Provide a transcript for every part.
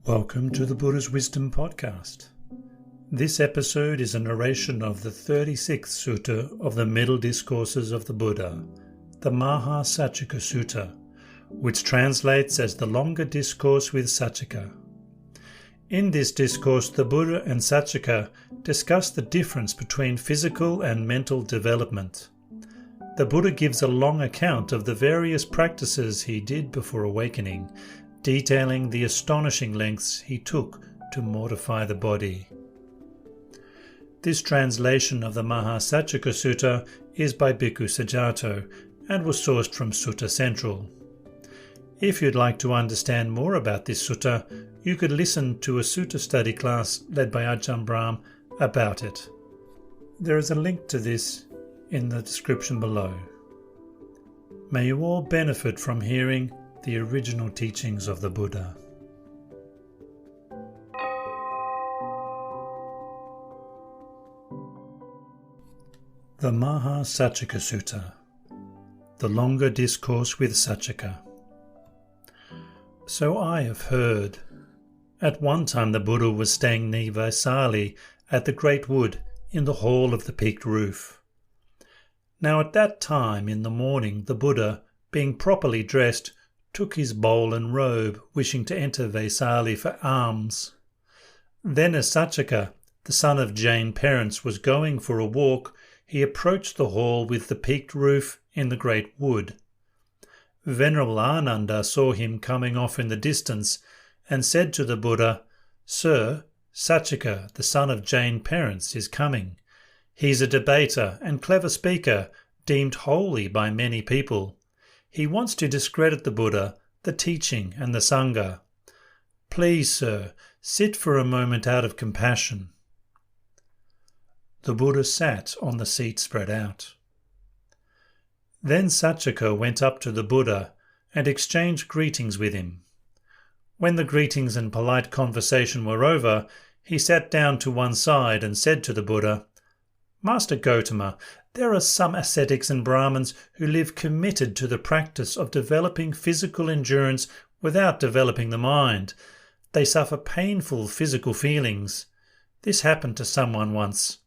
Welcome to the Buddha's Wisdom Podcast. This episode is a narration of the 36th Sutta of the Middle Discourses of the Buddha, the Mahasaccaka Sutta, which translates as the Longer Discourse with Saccaka. In this discourse, the Buddha and Saccaka discuss the difference between physical and mental development. The Buddha gives a long account of the various practices he did before awakening, detailing the astonishing lengths he took to mortify the body. This translation of the Mahasaccaka Sutta is by Bhikkhu Sujato and was sourced from Sutta Central. If you'd like to understand more about this sutta, you could listen to a sutta study class led by Ajahn Brahm about it. There is a link to this in the description below. May you all benefit from hearing the original teachings of the Buddha. The Mahasaccaka Sutta, the Longer Discourse with Saccaka. So I have heard. At one time the Buddha was staying near Vaisali at the Great Wood in the hall of the peaked roof. Now at that time in the morning the Buddha, being properly dressed, took his bowl and robe, wishing to enter Vaisali for alms. Then as Saccaka, the son of Jain parents, was going for a walk, he approached the hall with the peaked roof in the great wood. Venerable Ananda saw him coming off in the distance and said to the Buddha, "Sir, Saccaka, the son of Jain parents, is coming. He's a debater and clever speaker, deemed holy by many people. He wants to discredit the Buddha, the teaching, and the Sangha. Please, sir, sit for a moment out of compassion." The Buddha sat on the seat spread out. Then Saccaka went up to the Buddha and exchanged greetings with him. When the greetings and polite conversation were over, he sat down to one side and said to the Buddha, "Master Gotama, there are some ascetics and Brahmins who live committed to the practice of developing physical endurance without developing the mind. They suffer painful physical feelings. This happened to someone once.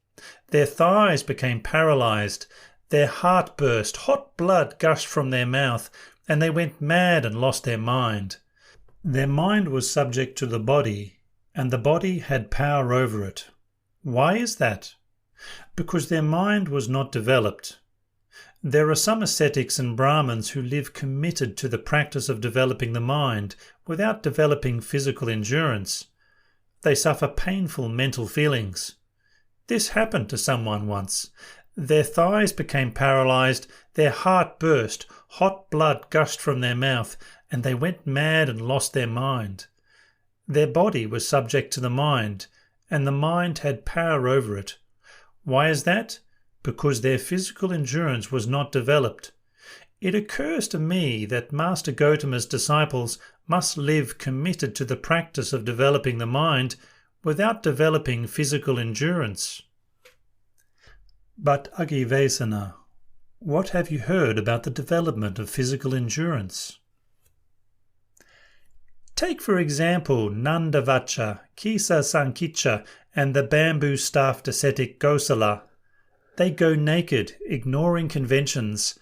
Their thighs became paralyzed, their heart burst, hot blood gushed from their mouth, and they went mad and lost their mind. Their mind was subject to the body, and the body had power over it. Why is that? Because their mind was not developed. There are some ascetics and Brahmins who live committed to the practice of developing the mind without developing physical endurance. They suffer painful mental feelings. This happened to someone once. Their thighs became paralyzed, their heart burst, hot blood gushed from their mouth, and they went mad and lost their mind. Their body was subject to the mind, and the mind had power over it. Why is that? Because their physical endurance was not developed. It occurs to me that Master Gotama's disciples must live committed to the practice of developing the mind without developing physical endurance." But Agivesana, what have you heard about the development of physical endurance? Take for example Nandavacha, Kisa Sankicha, and the bamboo-staffed ascetic Gosala. They go naked, ignoring conventions.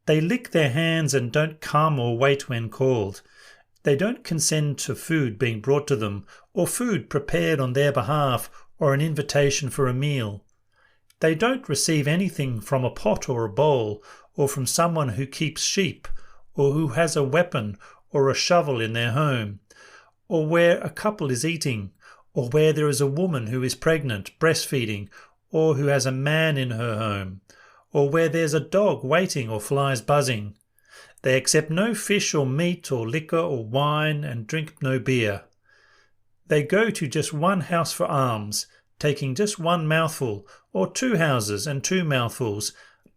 They lick their hands and don't come or wait when called. They don't consent to food being brought to them, or food prepared on their behalf, or an invitation for a meal. They don't receive anything from a pot or a bowl, or from someone who keeps sheep, or who has a weapon or a shovel in their home, or where a couple is eating, or where there is a woman who is pregnant, breastfeeding, or who has a man in her home, or where there's a dog waiting or flies buzzing. They accept no fish or meat or liquor or wine and drink no beer. They go to just one house for alms, taking just one mouthful, or 2 houses and 2 mouthfuls,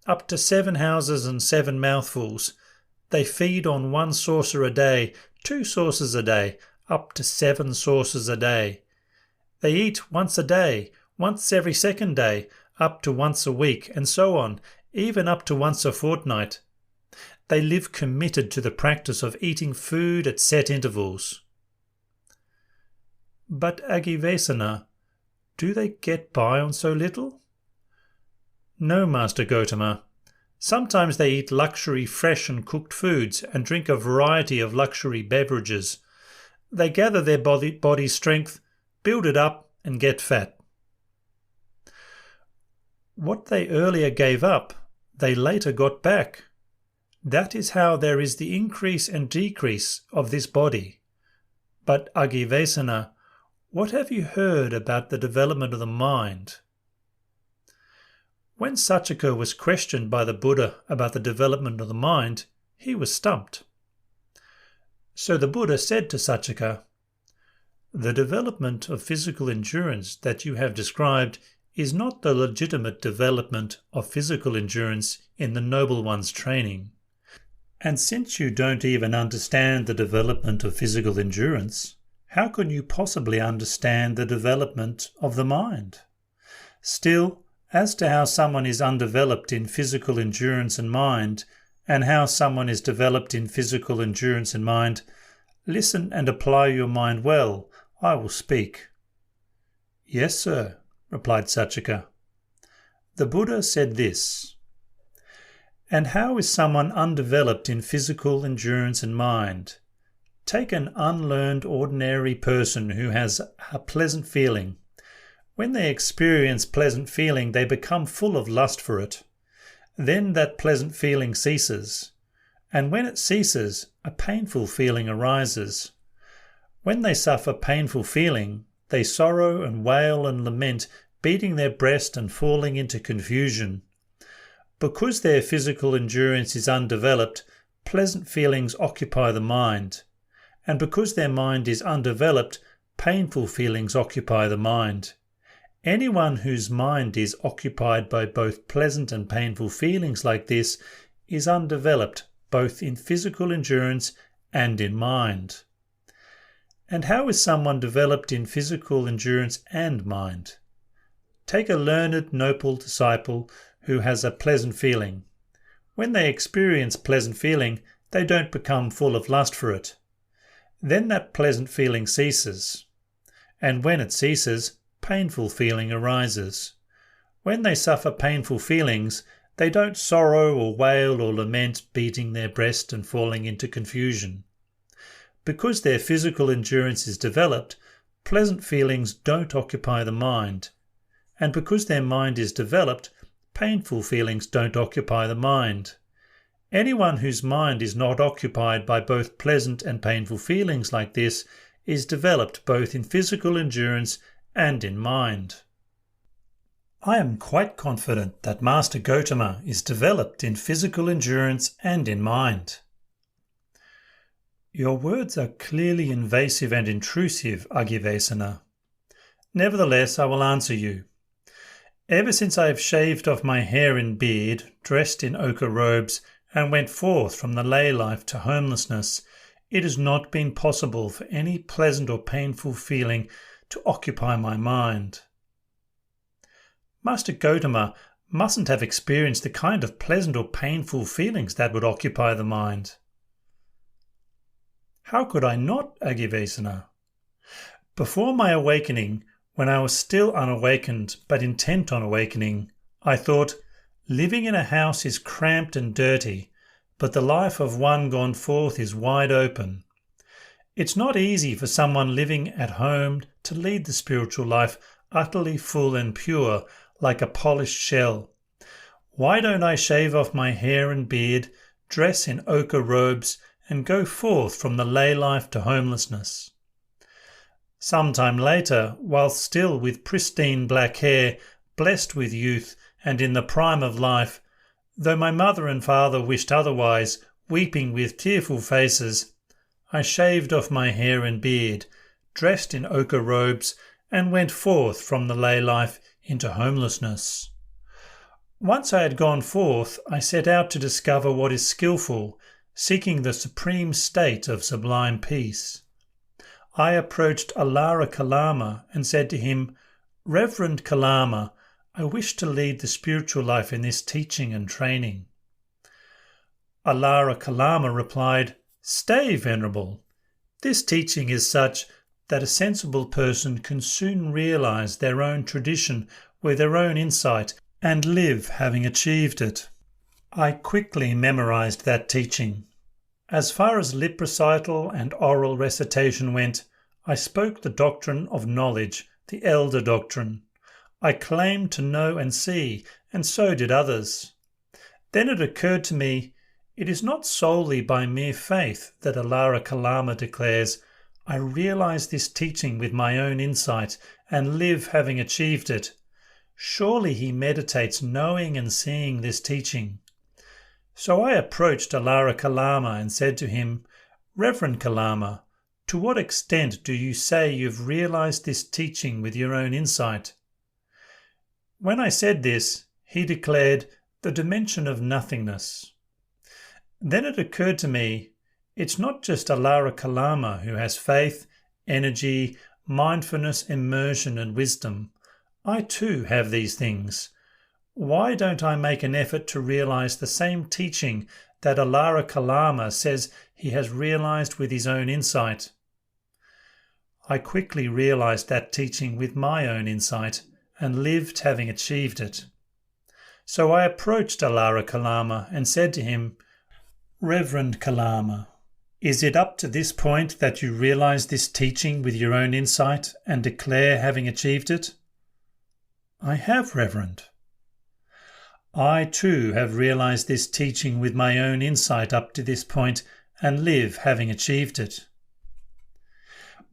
up to 7 houses and 7 mouthfuls. They feed on 1 saucer a day, 2 saucers a day, up to 7 saucers a day. They eat once a day, once every second day, up to once a week, and so on, even up to once a fortnight. They live committed to the practice of eating food at set intervals. But Agivesana, do they get by on so little? No, Master Gotama. Sometimes they eat luxury fresh and cooked foods and drink a variety of luxury beverages. They gather their body strength, build it up, and get fat. What they earlier gave up, they later got back. That is how there is the increase and decrease of this body. But Agivesana, what have you heard about the development of the mind? When Saccaka was questioned by the Buddha about the development of the mind, he was stumped. So the Buddha said to Saccaka, "The development of physical endurance that you have described is not the legitimate development of physical endurance in the Noble One's training. And since you don't even understand the development of physical endurance, how can you possibly understand the development of the mind? Still, as to how someone is undeveloped in physical endurance and mind, and how someone is developed in physical endurance and mind, listen and apply your mind well. I will speak." "Yes, sir," replied Saccaka. The Buddha said this, "And how is someone undeveloped in physical endurance and mind? Take an unlearned ordinary person who has a pleasant feeling. When they experience pleasant feeling, they become full of lust for it. Then that pleasant feeling ceases. And when it ceases, a painful feeling arises. When they suffer painful feeling, they sorrow and wail and lament, beating their breast and falling into confusion. Because their physical endurance is undeveloped, pleasant feelings occupy the mind. And because their mind is undeveloped, painful feelings occupy the mind. Anyone whose mind is occupied by both pleasant and painful feelings like this is undeveloped both in physical endurance and in mind." And how is someone developed in physical endurance and mind? Take a learned, noble disciple who has a pleasant feeling. When they experience pleasant feeling, they don't become full of lust for it. Then that pleasant feeling ceases. And when it ceases, painful feeling arises. When they suffer painful feelings, they don't sorrow or wail or lament, beating their breast and falling into confusion. Because their physical endurance is developed, pleasant feelings don't occupy the mind. And because their mind is developed, painful feelings don't occupy the mind. Anyone whose mind is not occupied by both pleasant and painful feelings like this is developed both in physical endurance and in mind. I am quite confident that Master Gotama is developed in physical endurance and in mind. Your words are clearly invasive and intrusive, Agivesana. Nevertheless, I will answer you. Ever since I have shaved off my hair and beard, dressed in ochre robes, and went forth from the lay life to homelessness, it has not been possible for any pleasant or painful feeling to occupy my mind. Master Gotama mustn't have experienced the kind of pleasant or painful feelings that would occupy the mind. How could I not, Agivesana? Before my awakening, when I was still unawakened but intent on awakening, I thought, living in a house is cramped and dirty, but the life of one gone forth is wide open. It's not easy for someone living at home to lead the spiritual life utterly full and pure, like a polished shell. Why don't I shave off my hair and beard, dress in ochre robes, and go forth from the lay life to homelessness? Some time later, while still with pristine black hair, blessed with youth, and in the prime of life, though my mother and father wished otherwise, weeping with tearful faces, I shaved off my hair and beard, dressed in ochre robes, and went forth from the lay life into homelessness. Once I had gone forth, I set out to discover what is skillful, seeking the supreme state of sublime peace. I approached Alara Kalama and said to him, "Reverend Kalama, I wish to lead the spiritual life in this teaching and training." Alara Kalama replied, "Stay, Venerable. This teaching is such, that a sensible person can soon realize their own tradition with their own insight and live having achieved it. I quickly memorized that teaching. As far as lip recital and oral recitation went, I spoke the doctrine of knowledge, the elder doctrine. I claimed to know and see, and so did others. Then it occurred to me, it is not solely by mere faith that Alara Kalama declares, I realize this teaching with my own insight and live having achieved it. Surely he meditates knowing and seeing this teaching. So I approached Alara Kalama and said to him, Reverend Kalama, to what extent do you say you've realized this teaching with your own insight? When I said this, he declared the dimension of nothingness. Then it occurred to me, it's not just Alara Kalama who has faith, energy, mindfulness, immersion and wisdom. I too have these things. Why don't I make an effort to realize the same teaching that Alara Kalama says he has realized with his own insight? I quickly realized that teaching with my own insight and lived having achieved it. So I approached Alara Kalama and said to him, Reverend Kalama, is it up to this point that you realize this teaching with your own insight and declare having achieved it? I have, Reverend. I too have realized this teaching with my own insight up to this point and live having achieved it.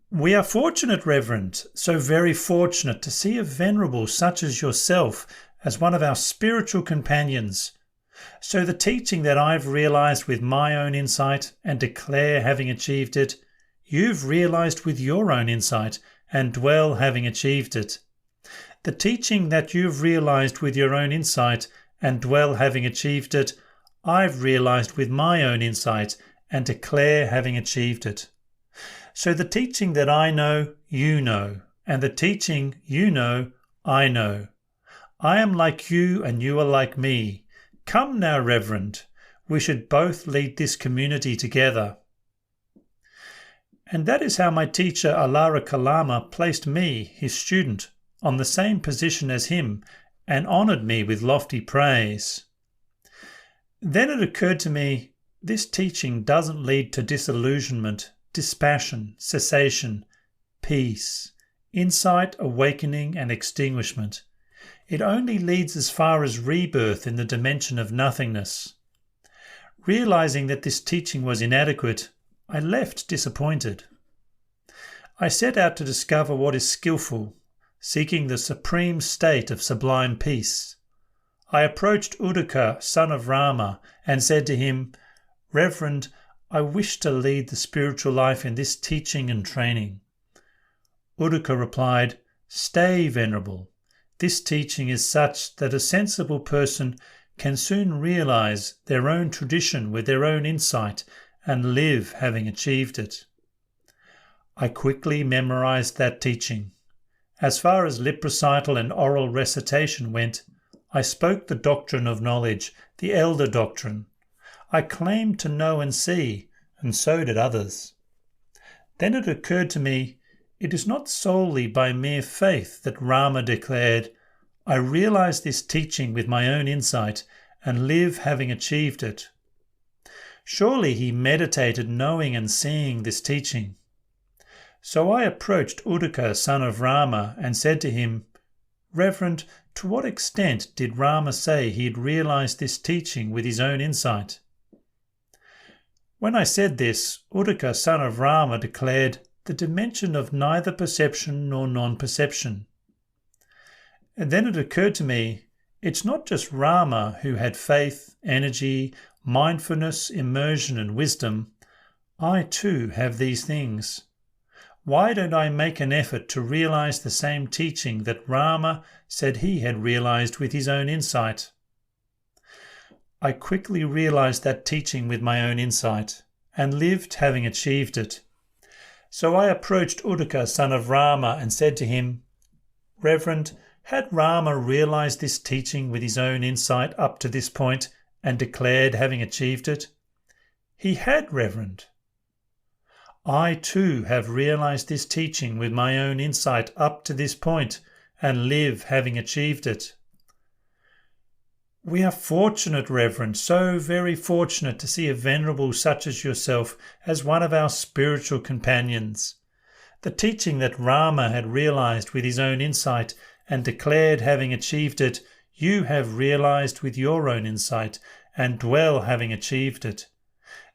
We are fortunate, Reverend, so very fortunate to see a venerable such as yourself as one of our spiritual companions. So the teaching that I've realized with my own insight and declare having achieved it, you've realized with your own insight and dwell having achieved it. The teaching that you've realized with your own insight and dwell having achieved it, I've realized with my own insight and declare having achieved it. So the teaching that I know, you know, and the teaching you know, I know. I am like you and you are like me. Come now, Reverend, we should both lead this community together. And that is how my teacher Alara Kalama placed me, his student, on the same position as him and honoured me with lofty praise. Then it occurred to me, this teaching doesn't lead to disillusionment, dispassion, cessation, peace, insight, awakening and extinguishment. It only leads as far as rebirth in the dimension of nothingness. Realizing that this teaching was inadequate, I left disappointed. I set out to discover what is skillful, seeking the supreme state of sublime peace. I approached Uddaka, son of Rama, and said to him, Reverend, I wish to lead the spiritual life in this teaching and training. Uddaka replied, Stay, Venerable. This teaching is such that a sensible person can soon realize their own tradition with their own insight and live having achieved it. I quickly memorized that teaching. As far as lip recital and oral recitation went, I spoke the doctrine of knowledge, the elder doctrine. I claimed to know and see, and so did others. Then it occurred to me, it is not solely by mere faith that Rama declared, I realize this teaching with my own insight and live having achieved it. Surely he meditated knowing and seeing this teaching. So I approached Uddaka, son of Rama, and said to him, Reverend, to what extent did Rama say he had realized this teaching with his own insight? When I said this, Uddaka, son of Rama, declared the dimension of neither perception nor non-perception. And then it occurred to me, it's not just Rama who had faith, energy, mindfulness, immersion and wisdom. I too have these things. Why don't I make an effort to realize the same teaching that Rama said he had realized with his own insight? I quickly realized that teaching with my own insight and lived having achieved it. So I approached Uddaka, son of Rama, and said to him, Reverend, had Rama realized this teaching with his own insight up to this point and declared having achieved it? He had, Reverend. I too have realized this teaching with my own insight up to this point and live having achieved it. We are fortunate, Reverend, so very fortunate to see a venerable such as yourself as one of our spiritual companions. The teaching that Rama had realized with his own insight and declared having achieved it, you have realized with your own insight and dwell having achieved it.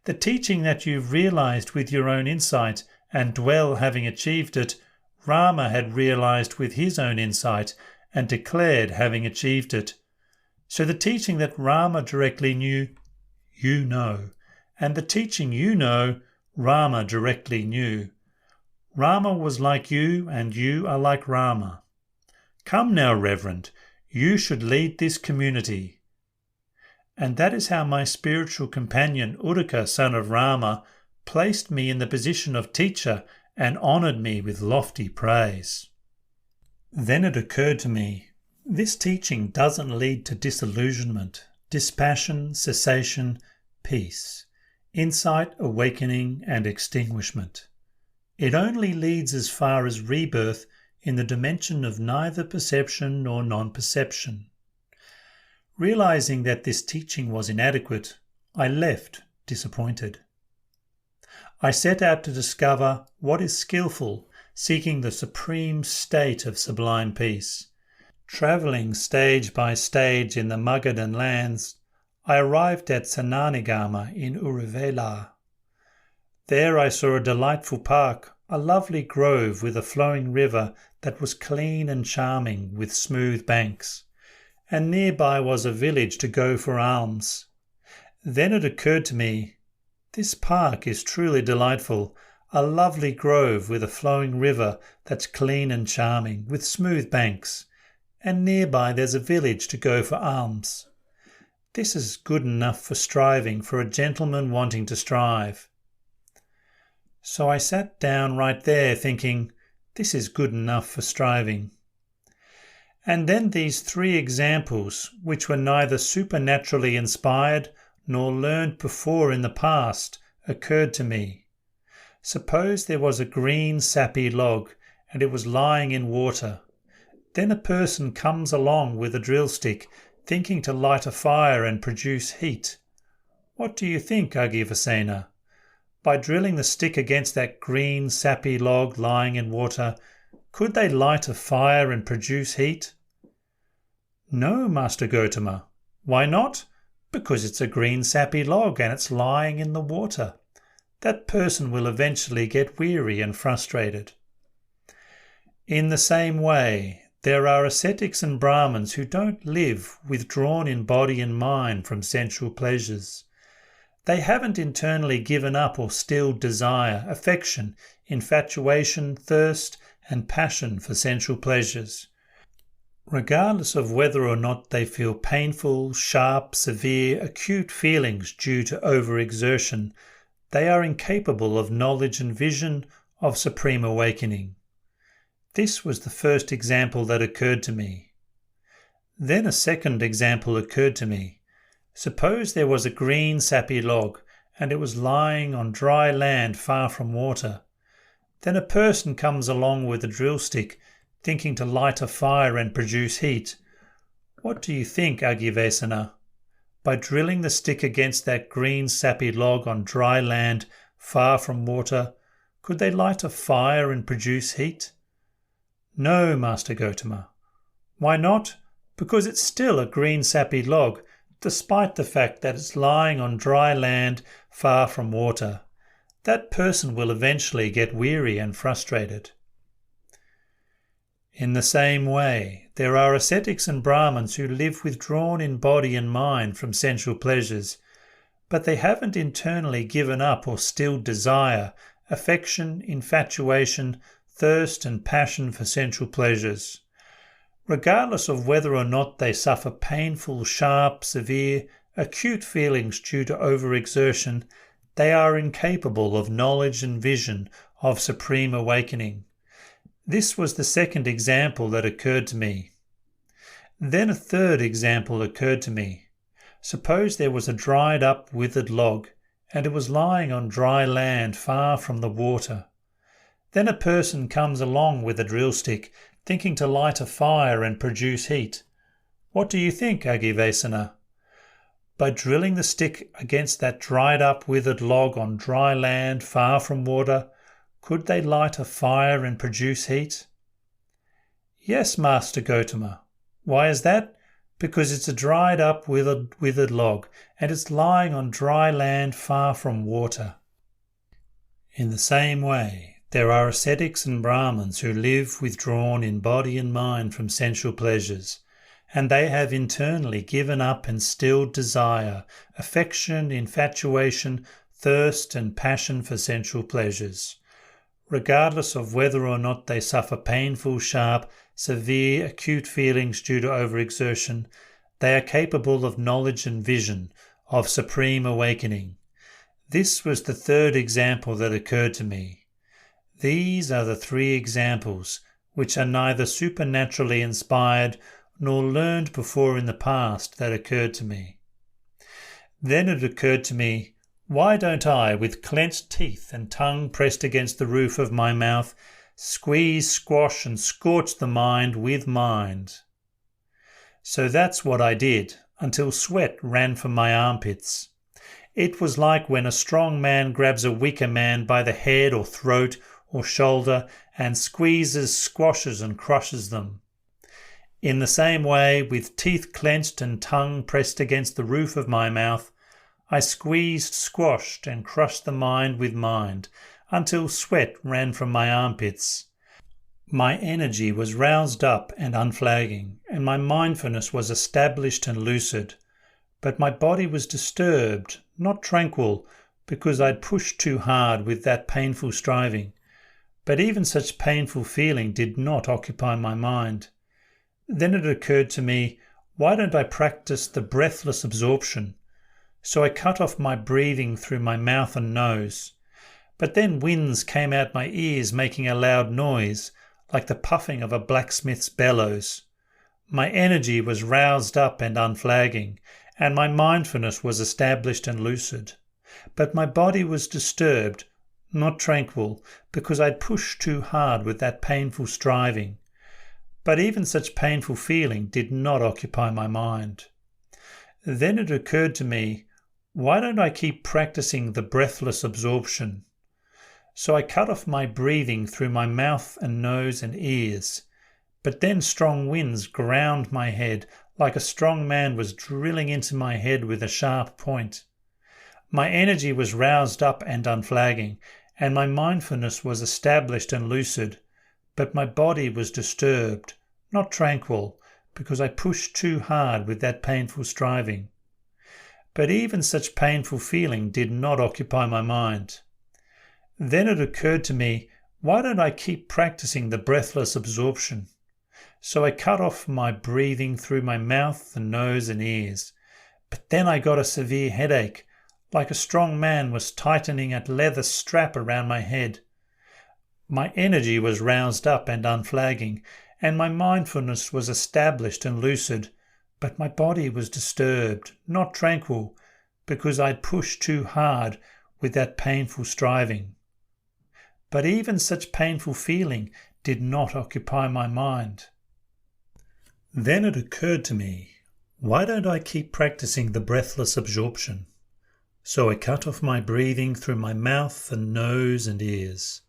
The teaching that you've realized with your own insight and dwell having achieved it, Rama had realized with his own insight and declared having achieved it. So the teaching that Rama directly knew, you know, and the teaching you know, Rama directly knew. Rama was like you and you are like Rama. Come now, Reverend, you should lead this community. And that is how my spiritual companion Uddaka, son of Rama, placed me in the position of teacher and honoured me with lofty praise. Then it occurred to me, this teaching doesn't lead to disillusionment, dispassion, cessation, peace, insight, awakening and extinguishment. It only leads as far as rebirth in the dimension of neither perception nor non-perception. Realizing that this teaching was inadequate, I left disappointed. I set out to discover what is skillful, seeking the supreme state of sublime peace. Travelling stage by stage in the Magadhan lands, I arrived at Sananigama in Uruvela. There I saw a delightful park, a lovely grove with a flowing river that was clean and charming with smooth banks, and nearby was a village to go for alms. Then it occurred to me, this park is truly delightful, a lovely grove with a flowing river that's clean and charming with smooth banks, and nearby there's a village to go for alms. This is good enough for striving for a gentleman wanting to strive. So I sat down right there thinking, this is good enough for striving. And then these three examples, which were neither supernaturally inspired nor learned before in the past, occurred to me. Suppose there was a green sappy log and it was lying in water. Then a person comes along with a drill stick, thinking to light a fire and produce heat. What do you think, Agivasena? By drilling the stick against that green sappy log lying in water, could they light a fire and produce heat? No, Master Gotama. Why not? Because it's a green sappy log and it's lying in the water. That person will eventually get weary and frustrated. In the same way, there are ascetics and Brahmins who don't live withdrawn in body and mind from sensual pleasures. They haven't internally given up or stilled desire, affection, infatuation, thirst, and passion for sensual pleasures. Regardless of whether or not they feel painful, sharp, severe, acute feelings due to overexertion, they are incapable of knowledge and vision of supreme awakening. This was the first example that occurred to me. Then a second example occurred to me. Suppose there was a green sappy log and it was lying on dry land far from water. Then a person comes along with a drill stick, thinking to light a fire and produce heat. What do you think, Agivesana? By drilling the stick against that green sappy log on dry land far from water, could they light a fire and produce heat? No, Master Gotama. Why not? Because it's still a green sappy log, despite the fact that it's lying on dry land far from water. That person will eventually get weary and frustrated. In the same way, there are ascetics and Brahmins who live withdrawn in body and mind from sensual pleasures, but they haven't internally given up or stilled desire, affection, infatuation, thirst and passion for sensual pleasures. Regardless of whether or not they suffer painful, sharp, severe, acute feelings due to overexertion, they are incapable of knowledge and vision of supreme awakening. This was the second example that occurred to me. Then a third example occurred to me. Suppose there was a dried up, withered log, and it was lying on dry land far from the water. Then a person comes along with a drill stick, thinking to light a fire and produce heat. What do you think, Agivesana? By drilling the stick against that dried up, withered log on dry land far from water, could they light a fire and produce heat? Yes, Master Gotama. Why is that? Because it's a dried up, withered log, and it's lying on dry land far from water. In the same way, there are ascetics and Brahmins who live withdrawn in body and mind from sensual pleasures, and they have internally given up and stilled desire, affection, infatuation, thirst and passion for sensual pleasures. Regardless of whether or not they suffer painful, sharp, severe, acute feelings due to overexertion, they are capable of knowledge and vision, of supreme awakening. This was the third example that occurred to me. These are the three examples which are neither supernaturally inspired nor learned before in the past that occurred to me. Then it occurred to me, why don't I, with clenched teeth and tongue pressed against the roof of my mouth, squeeze, squash and scorch the mind with mind? So that's what I did, until sweat ran from my armpits. It was like when a strong man grabs a weaker man by the head or throat or shoulder and squeezes, squashes and crushes them. In the same way, with teeth clenched and tongue pressed against the roof of my mouth, I squeezed, squashed and crushed the mind with mind, until sweat ran from my armpits. My energy was roused up and unflagging, and my mindfulness was established and lucid. But my body was disturbed, not tranquil, because I'd pushed too hard with that painful striving. But even such painful feeling did not occupy my mind. Then it occurred to me, why don't I practice the breathless absorption? So I cut off my breathing through my mouth and nose. But then winds came out my ears making a loud noise, like the puffing of a blacksmith's bellows. My energy was roused up and unflagging, and my mindfulness was established and lucid. But my body was disturbed, not tranquil, because I'd pushed too hard with that painful striving. But even such painful feeling did not occupy my mind. Then it occurred to me, why don't I keep practicing the breathless absorption? So I cut off my breathing through my mouth and nose and ears. But then strong winds ground my head, like a strong man was drilling into my head with a sharp point. My energy was roused up and unflagging, and my mindfulness was established and lucid. But my body was disturbed, not tranquil, because I pushed too hard with that painful striving. But even such painful feeling did not occupy my mind. Then it occurred to me, why don't I keep practicing the breathless absorption? So I cut off my breathing through my mouth and nose and ears. But then I got a severe headache, like a strong man was tightening a leather strap around my head. My energy was roused up and unflagging, and my mindfulness was established and lucid, but my body was disturbed, not tranquil, because I'd pushed too hard with that painful striving. But even such painful feeling did not occupy my mind. Then it occurred to me, why don't I keep practicing the breathless absorption? So I cut off my breathing through my mouth and nose and ears.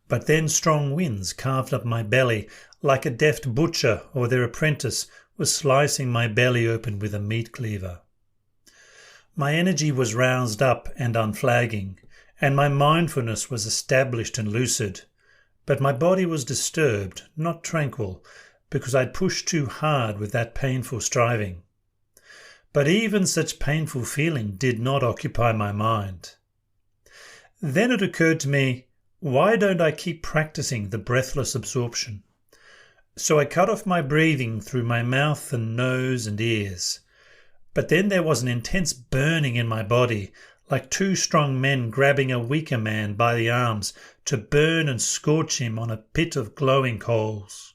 But then strong winds carved up my belly, like a deft butcher or their apprentice was slicing my belly open with a meat cleaver. My energy was roused up and unflagging, and my mindfulness was established and lucid, but my body was disturbed, not tranquil, because I'd pushed too hard with that painful striving. But even such painful feeling did not occupy my mind. Then it occurred to me, why don't I keep practicing the breathless absorption? So I cut off my breathing through my mouth and nose and ears. But then there was an intense burning in my body, like two strong men grabbing a weaker man by the arms to burn and scorch him on a pit of glowing coals.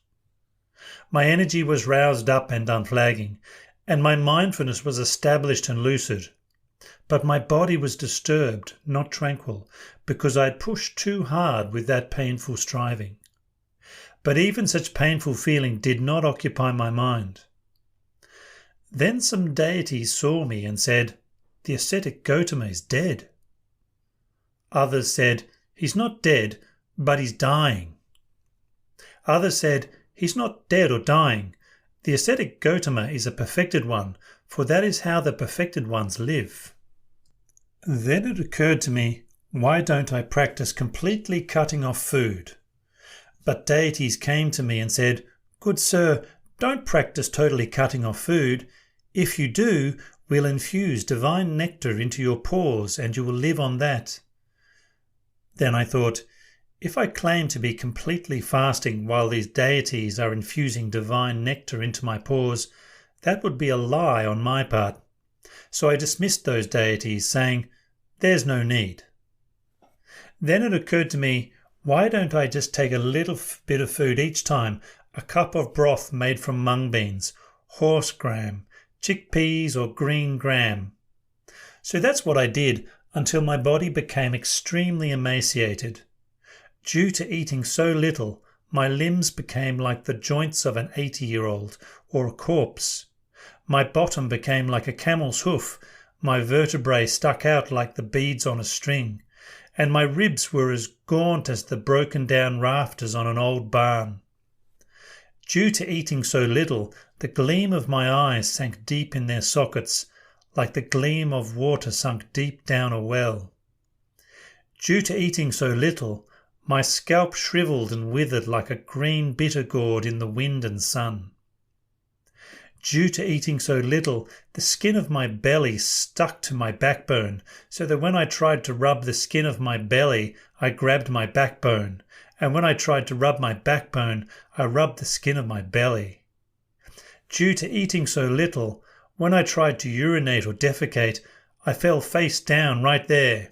My energy was roused up and unflagging, and my mindfulness was established and lucid. but my body was disturbed, not tranquil, because I had pushed too hard with that painful striving. But even such painful feeling did not occupy my mind. Then some deities saw me and said, "The ascetic Gautama is dead." Others said, "He's not dead, but he's dying." Others said, "He's not dead or dying. The ascetic Gautama is a perfected one, for that is how the perfected ones live." Then it occurred to me, why don't I practice completely cutting off food? But deities came to me and said, "Good sir, don't practice totally cutting off food. If you do, we'll infuse divine nectar into your pores and you will live on that." Then I thought, if I claim to be completely fasting while these deities are infusing divine nectar into my pores, that would be a lie on my part. So I dismissed those deities, saying, "There's no need." Then it occurred to me, why don't I just take a little bit of food each time, a cup of broth made from mung beans, horse gram, chickpeas or green gram? So that's what I did until my body became extremely emaciated. Due to eating so little, my limbs became like the joints of an 80-year-old or a corpse. My bottom became like a camel's hoof, my vertebrae stuck out like the beads on a string, and my ribs were as gaunt as the broken-down rafters on an old barn. Due to eating so little, the gleam of my eyes sank deep in their sockets, like the gleam of water sunk deep down a well. Due to eating so little, my scalp shriveled and withered like a green bitter gourd in the wind and sun. Due to eating so little, the skin of my belly stuck to my backbone, so that when I tried to rub the skin of my belly, I grabbed my backbone, and when I tried to rub my backbone, I rubbed the skin of my belly. Due to eating so little, when I tried to urinate or defecate, I fell face down right there.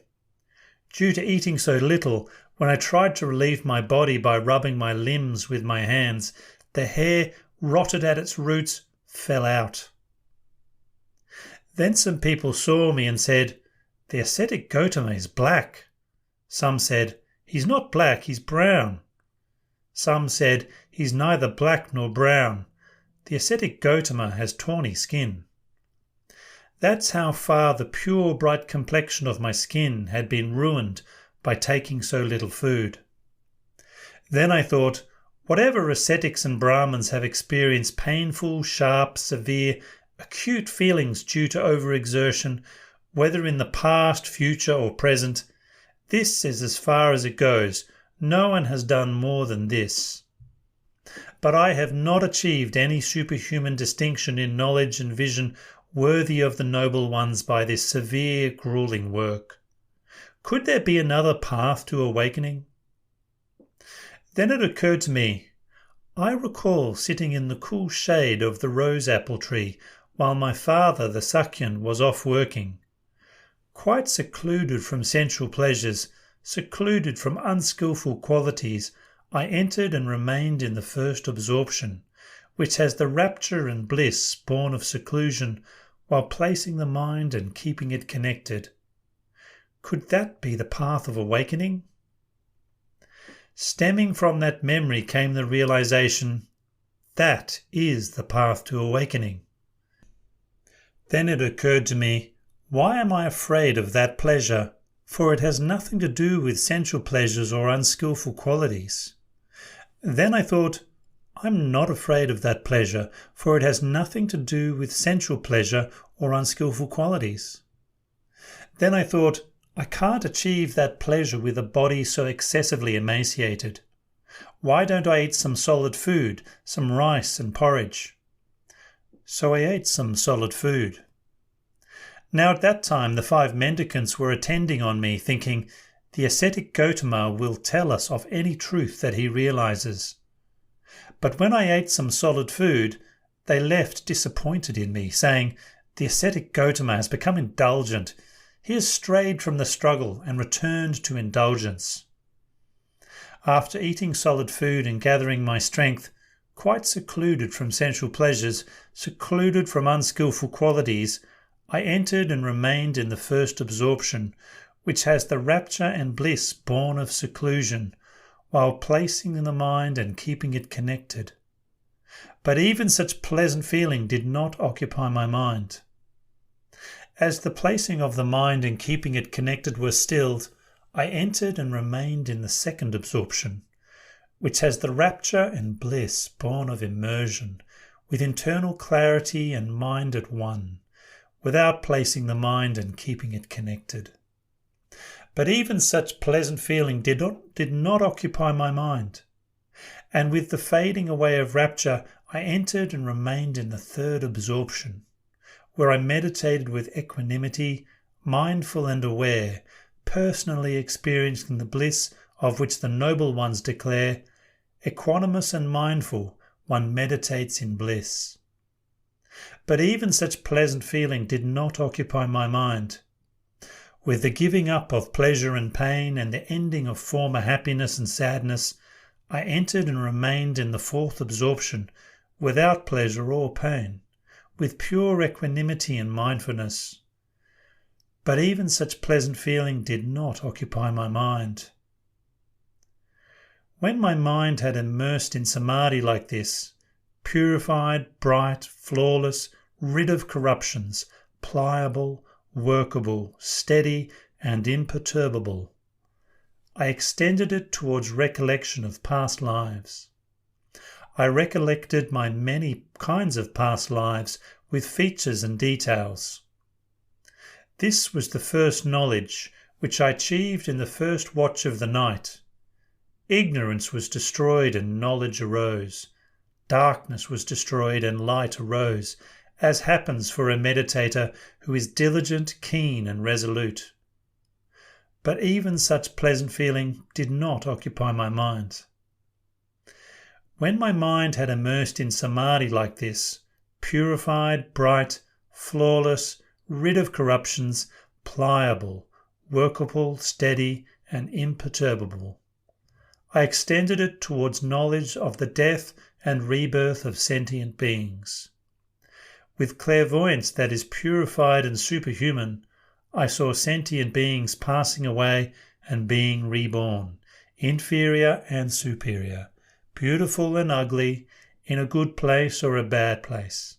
Due to eating so little, when I tried to relieve my body by rubbing my limbs with my hands, the hair, rotted at its roots, fell out. Then some people saw me and said, "The ascetic Gautama is black." Some said, "He's not black, he's brown." Some said, "He's neither black nor brown. The ascetic Gautama has tawny skin." That's how far the pure bright complexion of my skin had been ruined by taking so little food. Then I thought, whatever ascetics and Brahmins have experienced painful, sharp, severe, acute feelings due to overexertion, whether in the past, future or present, this is as far as it goes. No one has done more than this. But I have not achieved any superhuman distinction in knowledge and vision worthy of the noble ones by this severe, grueling work. Could there be another path to awakening? Then it occurred to me, I recall sitting in the cool shade of the rose apple tree while my father, the Sakyan, was off working. Quite secluded from sensual pleasures, secluded from unskilful qualities, I entered and remained in the first absorption, which has the rapture and bliss born of seclusion, while placing the mind and keeping it connected. Could that be the path of awakening? Stemming from that memory came the realization, that is the path to awakening. Then it occurred to me, why am I afraid of that pleasure? For it has nothing to do with sensual pleasures or unskilful qualities. Then I thought, I'm not afraid of that pleasure, for it has nothing to do with sensual pleasure or unskilful qualities. Then I thought, I can't achieve that pleasure with a body so excessively emaciated. Why don't I eat some solid food, some rice and porridge? So I ate some solid food. Now at that time the 5 mendicants were attending on me, thinking, the ascetic Gautama will tell us of any truth that he realizes. But when I ate some solid food, they left disappointed in me, saying, the ascetic Gautama has become indulgent. He has strayed from the struggle and returned to indulgence. After eating solid food and gathering my strength, quite secluded from sensual pleasures, secluded from unskilful qualities, I entered and remained in the first absorption, which has the rapture and bliss born of seclusion, while placing the mind and keeping it connected. But even such pleasant feeling did not occupy my mind. As the placing of the mind and keeping it connected were stilled, I entered and remained in the second absorption, which has the rapture and bliss born of immersion, with internal clarity and mind at one, without placing the mind and keeping it connected. But even such pleasant feeling did not occupy my mind. And with the fading away of rapture, I entered and remained in the third absorption, where I meditated with equanimity, mindful and aware, personally experiencing the bliss of which the noble ones declare, equanimous and mindful, one meditates in bliss. But even such pleasant feeling did not occupy my mind. With the giving up of pleasure and pain and the ending of former happiness and sadness, I entered and remained in the fourth absorption, without pleasure or pain, with pure equanimity and mindfulness. But even such pleasant feeling did not occupy my mind. When my mind had immersed in samadhi like this, purified, bright, flawless, rid of corruptions, pliable, workable, steady, and imperturbable, I extended it towards recollection of past lives. I recollected my many kinds of past lives with features and details. This was the first knowledge which I achieved in the first watch of the night. Ignorance was destroyed and knowledge arose. Darkness was destroyed and light arose, as happens for a meditator who is diligent, keen, and resolute. But even such pleasant feeling did not occupy my mind. When my mind had immersed in samadhi like this, purified, bright, flawless, rid of corruptions, pliable, workable, steady, and imperturbable, I extended it towards knowledge of the death and rebirth of sentient beings. With clairvoyance that is purified and superhuman, I saw sentient beings passing away and being reborn, inferior and superior, beautiful and ugly, in a good place or a bad place.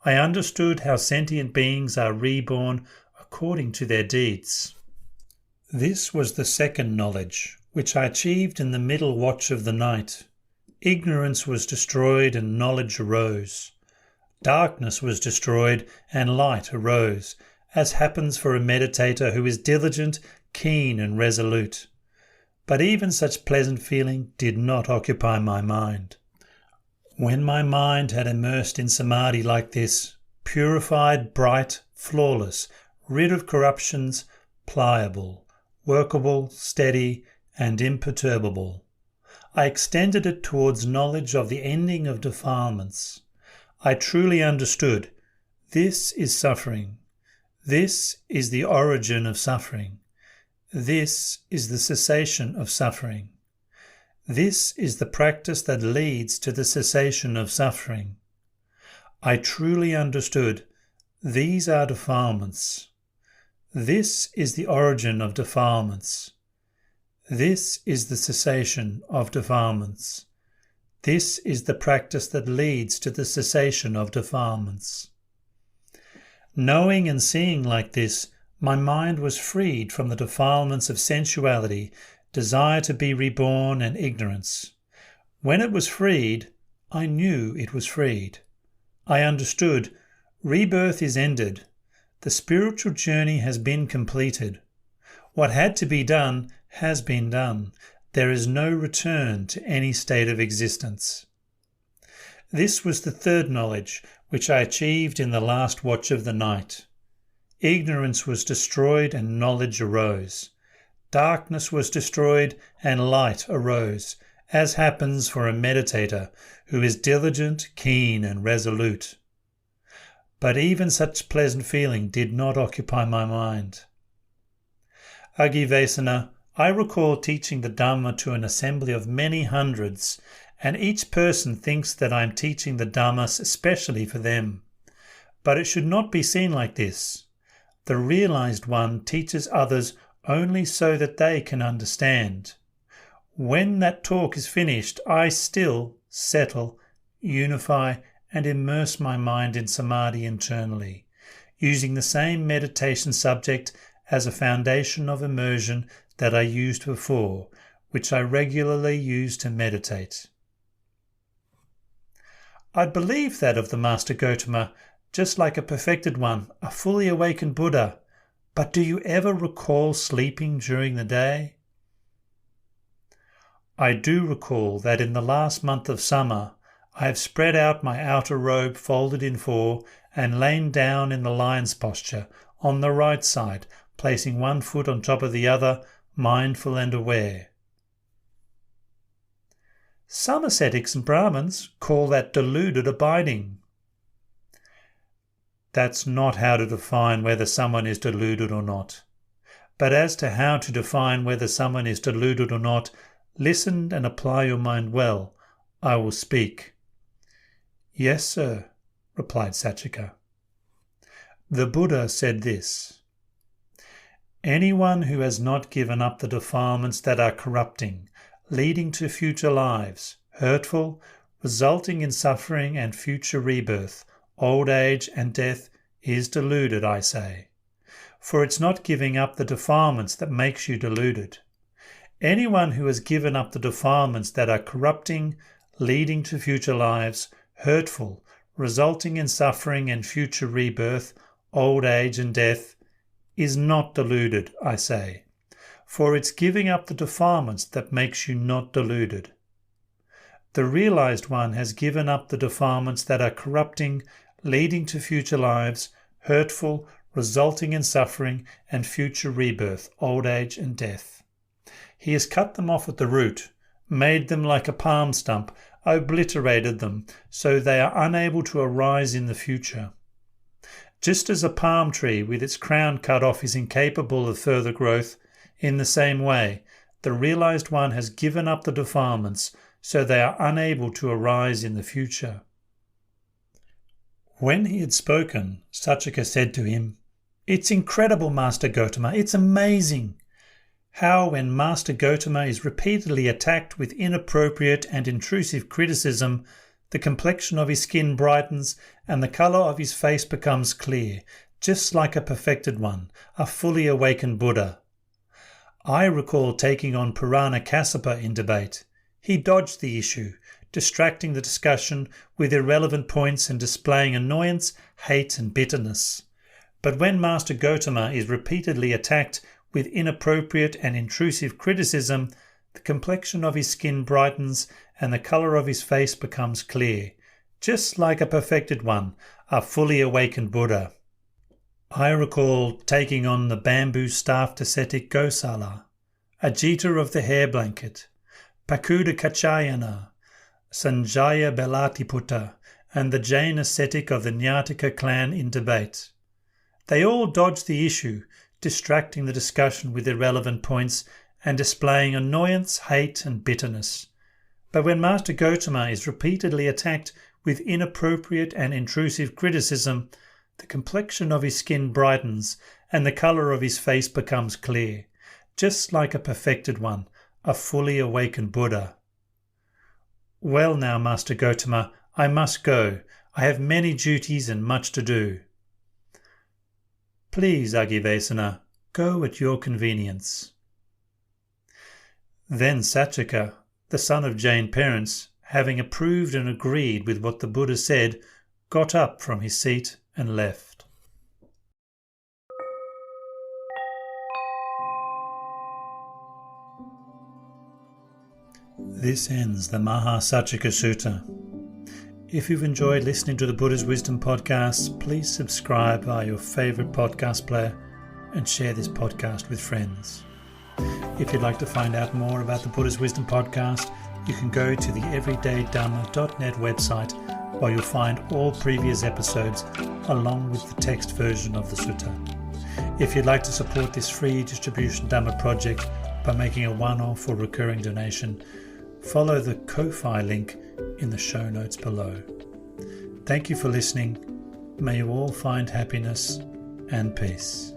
I understood how sentient beings are reborn according to their deeds. This was the second knowledge, which I achieved in the middle watch of the night. Ignorance was destroyed and knowledge arose. Darkness was destroyed and light arose, as happens for a meditator who is diligent, keen, and resolute. But even such pleasant feeling did not occupy my mind. When my mind had immersed in samadhi like this, purified, bright, flawless, rid of corruptions, pliable, workable, steady, and imperturbable, I extended it towards knowledge of the ending of defilements. I truly understood, this is suffering. This is the origin of suffering. This is the cessation of suffering. This is the practice that leads to the cessation of suffering. I truly understood, these are defilements. This is the origin of defilements. This is the cessation of defilements. This is the practice that leads to the cessation of defilements. Knowing and seeing like this, my mind was freed from the defilements of sensuality, desire to be reborn, and ignorance. When it was freed, I knew it was freed. I understood, rebirth is ended. The spiritual journey has been completed. What had to be done has been done. There is no return to any state of existence. This was the third knowledge, which I achieved in the last watch of the night. Ignorance was destroyed and knowledge arose. Darkness was destroyed and light arose, as happens for a meditator who is diligent, keen, and resolute. But even such pleasant feeling did not occupy my mind. Agivesana, I recall teaching the Dhamma to an assembly of many hundreds, and each person thinks that I am teaching the Dhamma especially for them. But it should not be seen like this. The realized one teaches others only so that they can understand. When that talk is finished, I still settle, unify, and immerse my mind in samadhi internally, using the same meditation subject as a foundation of immersion that I used before, which I regularly use to meditate. I believe that of the Master Gotama, just like a perfected one, a fully awakened Buddha. But do you ever recall sleeping during the day? I do recall that in the last month of summer, I have spread out my outer robe folded in four and lain down in the lion's posture on the right side, placing one foot on top of the other, mindful and aware. Some ascetics and Brahmins call that deluded abiding. That's not how to define whether someone is deluded or not. But as to how to define whether someone is deluded or not, listen and apply your mind well. I will speak. Yes, sir, replied Saccaka. The Buddha said this: anyone who has not given up the defilements that are corrupting, leading to future lives, hurtful, resulting in suffering and future rebirth, old age and death, is deluded, I say. For it's not giving up the defilements that makes you deluded. Anyone who has given up the defilements that are corrupting, leading to future lives, hurtful, resulting in suffering and future rebirth, old age and death, is not deluded, I say. For it's giving up the defilements that makes you not deluded. The realized one has given up the defilements that are corrupting, leading to future lives, hurtful, resulting in suffering and future rebirth, old age and death. He has cut them off at the root, made them like a palm stump, obliterated them so they are unable to arise in the future. Just as a palm tree with its crown cut off is incapable of further growth, in the same way, the realized one has given up the defilements so they are unable to arise in the future. When he had spoken, Saccaka said to him, "It's incredible, Master Gotama, it's amazing. How when Master Gotama is repeatedly attacked with inappropriate and intrusive criticism, the complexion of his skin brightens and the colour of his face becomes clear, just like a perfected one, a fully awakened Buddha. I recall taking on Purana Kassapa in debate. He dodged the issue, distracting the discussion with irrelevant points and displaying annoyance, hate and bitterness. But when Master Gotama is repeatedly attacked with inappropriate and intrusive criticism, the complexion of his skin brightens and the colour of his face becomes clear, just like a perfected one, a fully awakened Buddha. I recall taking on the bamboo staffed ascetic Gosala, Ajita of the hair blanket, Pakuda Kachayana, Sanjaya Belatiputta, and the Jain ascetic of the Nyataka clan in debate. They all dodged the issue, distracting the discussion with irrelevant points and displaying annoyance, hate and bitterness. But when Master Gotama is repeatedly attacked with inappropriate and intrusive criticism, the complexion of his skin brightens and the colour of his face becomes clear, just like a perfected one, a fully awakened Buddha. Well now, Master Gotama, I must go. I have many duties and much to do. Please, Agivesana, go at your convenience. Then Saccaka, the son of Jain parents, having approved and agreed with what the Buddha said, got up from his seat and left. This ends the Mahasaccaka Sutta. If you've enjoyed listening to the Buddha's Wisdom podcast, please subscribe via your favourite podcast player and share this podcast with friends. If you'd like to find out more about the Buddha's Wisdom podcast, you can go to the everydaydhamma.net website, where you'll find all previous episodes along with the text version of the sutta. If you'd like to support this free distribution Dhamma project by making a one-off or recurring donation, follow the Ko-Fi link in the show notes below. Thank you for listening. May you all find happiness and peace.